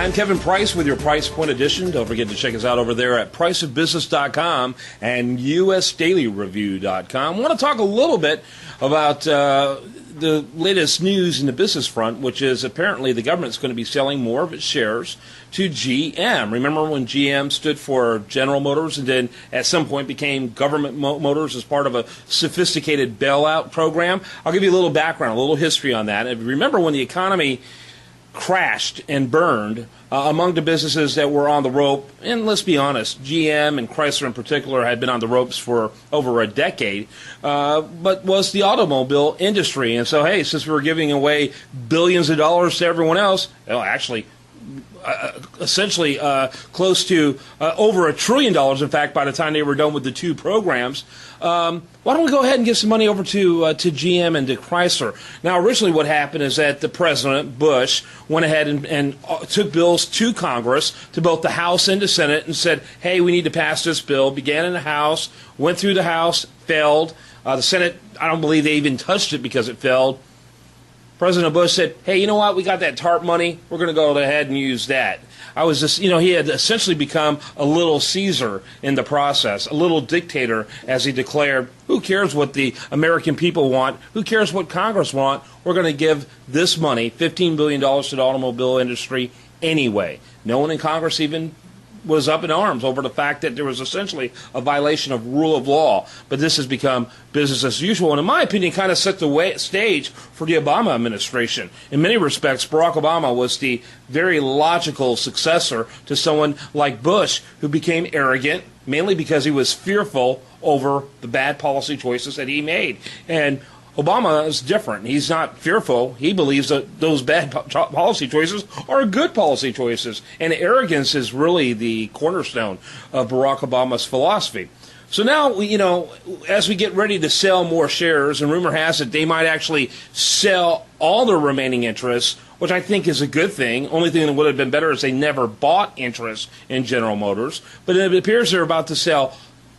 I'm Kevin Price with your Price Point Edition. Don't forget to check us out over there at priceofbusiness.com and usdailyreview.com. I want to talk a little bit about the latest news in the business front, which is apparently the government's going to be selling more of its shares to GM. Remember when GM stood for General Motors and then at some point became Government Motors as part of a sophisticated bailout program? I'll give you a little background, a little history on that. And remember when the economy crashed and burned, among the businesses that were on the rope, and let's be honest, GM and Chrysler in particular had been on the ropes for over a decade, but was the automobile industry. And so, hey, since we were giving away billions of dollars to everyone else, well, actually, essentially close to over $1 trillion, in fact, by the time they were done with the two programs. Why don't we go ahead and give some money over to GM and to Chrysler? Now, originally what happened is that the President, Bush, went ahead and took bills to Congress, to both the House and the Senate, and said, hey, we need to pass this bill. Began in the House, went through the House, failed. The Senate, I don't believe they even touched it because it failed. President Bush said, hey, you know what? We got that TARP money. We're going to go ahead and use that. He had essentially become a little Caesar in the process, a little dictator, as he declared, who cares what the American people want? Who cares what Congress want? We're going to give this money, $15 billion to the automobile industry anyway. No one in Congress even was up in arms over the fact that there was essentially a violation of rule of law. But this has become business as usual, and in my opinion, kind of set the stage for the Obama administration. In many respects, Barack Obama was the very logical successor to someone like Bush, who became arrogant, mainly because he was fearful over the bad policy choices that he made. And Obama is different. He's not fearful. He believes that those bad policy choices are good policy choices. And arrogance is really the cornerstone of Barack Obama's philosophy. So now, as we get ready to sell more shares, and rumor has it they might actually sell all their remaining interests, which I think is a good thing. Only thing that would have been better is they never bought interest in General Motors. But it appears they're about to sell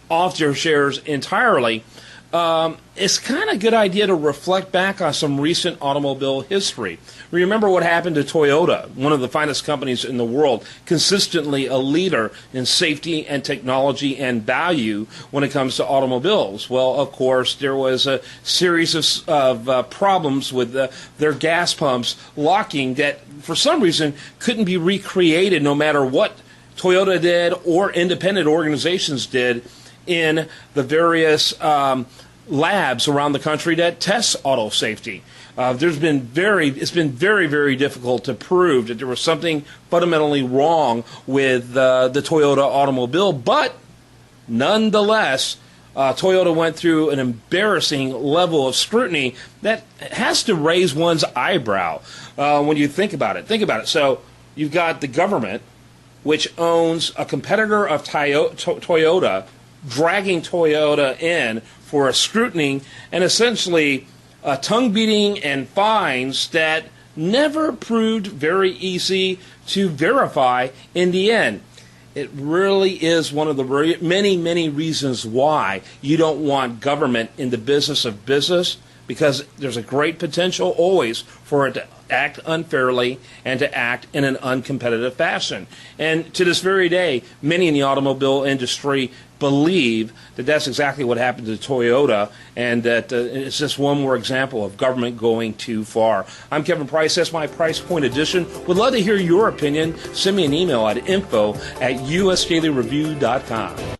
off their shares entirely. It's kind of a good idea to reflect back on some recent automobile history. Remember what happened to Toyota, one of the finest companies in the world, consistently a leader in safety and technology and value when it comes to automobiles. Well, of course, there was a series of problems with their gas pumps locking that, for some reason, couldn't be recreated no matter what Toyota did or independent organizations did in the various labs around the country that test auto safety. It's been very, very difficult to prove that there was something fundamentally wrong with the Toyota automobile, but nonetheless, Toyota went through an embarrassing level of scrutiny that has to raise one's eyebrow when you think about it. Think about it. So you've got the government, which owns a competitor of Toyota, dragging Toyota in for a scrutiny and essentially tongue beating and fines that never proved very easy to verify in the end. It really is one of the many reasons why you don't want government in the business of business, because there's a great potential always for it to act unfairly and to act in an uncompetitive fashion. And to this very day, many in the automobile industry believe that that's exactly what happened to Toyota, and that it's just one more example of government going too far. I'm Kevin Price. That's my Price Point Edition. Would love to hear your opinion. Send me an email at info@usdailyreview.com.